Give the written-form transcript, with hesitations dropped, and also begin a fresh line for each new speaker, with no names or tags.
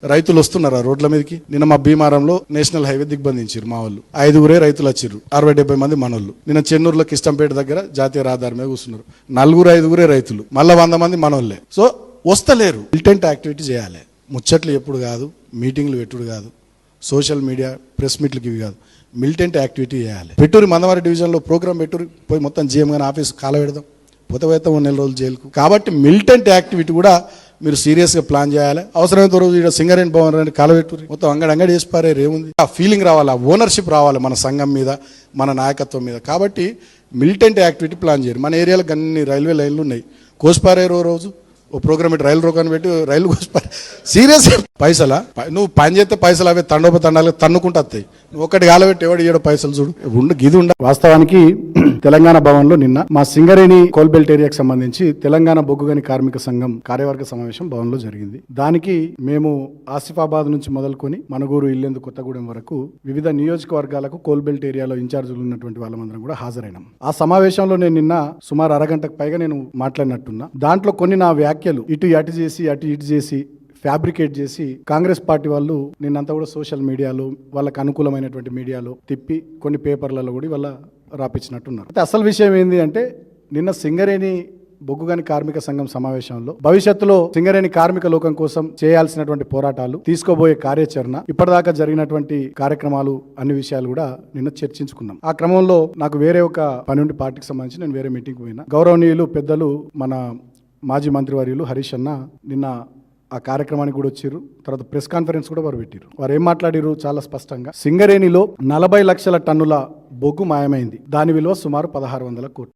రైతులు వస్తున్నారు ఆ రోడ్ల మీదకి. నిన్న మా భీమారంలో నేషనల్ హైవే దిగ్బంధించారు మా వాళ్ళు. 5 రైతులు వచ్చారు, 60-70 మంది మనోళ్ళు. నిన్న చెన్నూరులో కిష్టంపేట దగ్గర జాతీయ రహదారి మీద కూర్చున్నారు. 4-5 రైతులు, మళ్ళీ 100 మంది మనోళ్ళే. సో వస్తలేరు. మిలిటెంట్ యాక్టివిటీ చేయాలి. ముచ్చట్లు ఎప్పుడు కాదు, మీటింగ్లు పెట్టుడు కాదు, సోషల్ మీడియా ప్రెస్ మీట్లకి ఇవి కాదు, మిలిటెంట్ యాక్టివిటీ చేయాలి. పెట్టురి మందవారి డివిజన్లో ప్రోగ్రామ్ పెట్టురి, పోయి మొత్తం జీఎం గాని ఆఫీస్ కాల పెడదాం, పోతే 1 నెల రోజులు జైలుకు. కాబట్టి మిలిటెంట్ యాక్టివిటీ కూడా మీరు సీరియస్గా ప్లాన్ చేయాలి. అవసరమైనంత రోజు ఇక్కడ సింగరేణి భవన్ అని కాలబెట్టుకుని మొత్తం అంగడి చేసి పారేరు. ఏముంది? ఆ ఫీలింగ్ రావాలి, ఆ ఓనర్షిప్ రావాలి మన సంఘం మీద, మన నాయకత్వం మీద. కాబట్టి మిలిటెంట్ యాక్టివిటీ ప్లాన్ చేయరు. మన ఏరియాలో అన్ని రైల్వే లైన్లు ఉన్నాయి. కోసిపారేరు రోజు ఓ ప్రోగ్రామ్ పెట్టి రైలు రోకాన్ని పెట్టి రైలు కోసిపారు. సీరియస్ పైసలా? నువ్వు పని చేస్తే పైసలు అవే తండాలు తన్నుకుంటూ వస్తాయి. నువ్వు ఒకటి కాలబెట్టి ఎవడు ఇయ్యడు పైసలు. చూడు గిది ఉండ. వాస్తవానికి తెలంగాణ భవన్ లో నిన్న మా సింగరేణి కోల్బెల్ట్ ఏరియాకి సంబంధించి తెలంగాణ బొగ్గుగని కార్మిక సంఘం కార్యవర్గ సమావేశం భవన్ లో జరిగింది. దానికి మేము ఆసిఫాబాద్ నుంచి మొదలుకొని మనుగూరు, ఇల్లెందు, కొత్తగూడెం వరకు వివిధ నియోజకవర్గాలకు కోల్బెల్ట్ ఏరియాలో ఇన్ఛార్జీలు ఉన్నటువంటి వాళ్ళందరం కూడా హాజరైనాం. ఆ సమావేశంలో నేను నిన్న సుమారు అరగంటకు పైగా నేను మాట్లాడినట్టున్నా. దాంట్లో కొన్ని నా వ్యాఖ్యలు ఇటు చేసి అటు ఇటు చేసి ఫ్యాబ్రికేట్ చేసి కాంగ్రెస్ పార్టీ వాళ్ళు నిన్నంతా కూడా సోషల్ మీడియాలో వాళ్ళకి అనుకూలమైనటువంటి మీడియాలో తిప్పి కొన్ని పేపర్లలో కూడా వాళ్ళ రాపించినట్టున్నారు. అయితే అసలు విషయం ఏంది అంటే, నిన్న సింగరేణి బొగ్గుగని కార్మిక సంఘం సమావేశంలో భవిష్యత్తులో సింగరేణి కార్మిక లోకం కోసం చేయాల్సినటువంటి పోరాటాలు, తీసుకోబోయే కార్యాచరణ, ఇప్పటిదాకా జరిగినటువంటి కార్యక్రమాలు, అన్ని విషయాలు కూడా నిన్న చర్చించుకున్నాం. ఆ క్రమంలో నాకు వేరే ఒక పని ఉండి పార్టీకి సంబంధించి నేను వేరే మీటింగ్ పోయినా. గౌరవనీయులు పెద్దలు మన మాజీ మంత్రివర్యులు హరీష్ అన్న నిన్న ఆ కార్యక్రమానికి కూడా వచ్చారు. తర్వాత ప్రెస్ కాన్ఫరెన్స్ కూడా వారు పెట్టారు. వారు ఏం మాట్లాడారు? చాలా స్పష్టంగా సింగరేణిలో 40 లక్షల టన్నుల బొగ్గు మాయమైంది. దాని విలువ సుమారు 1600 కోట్లు.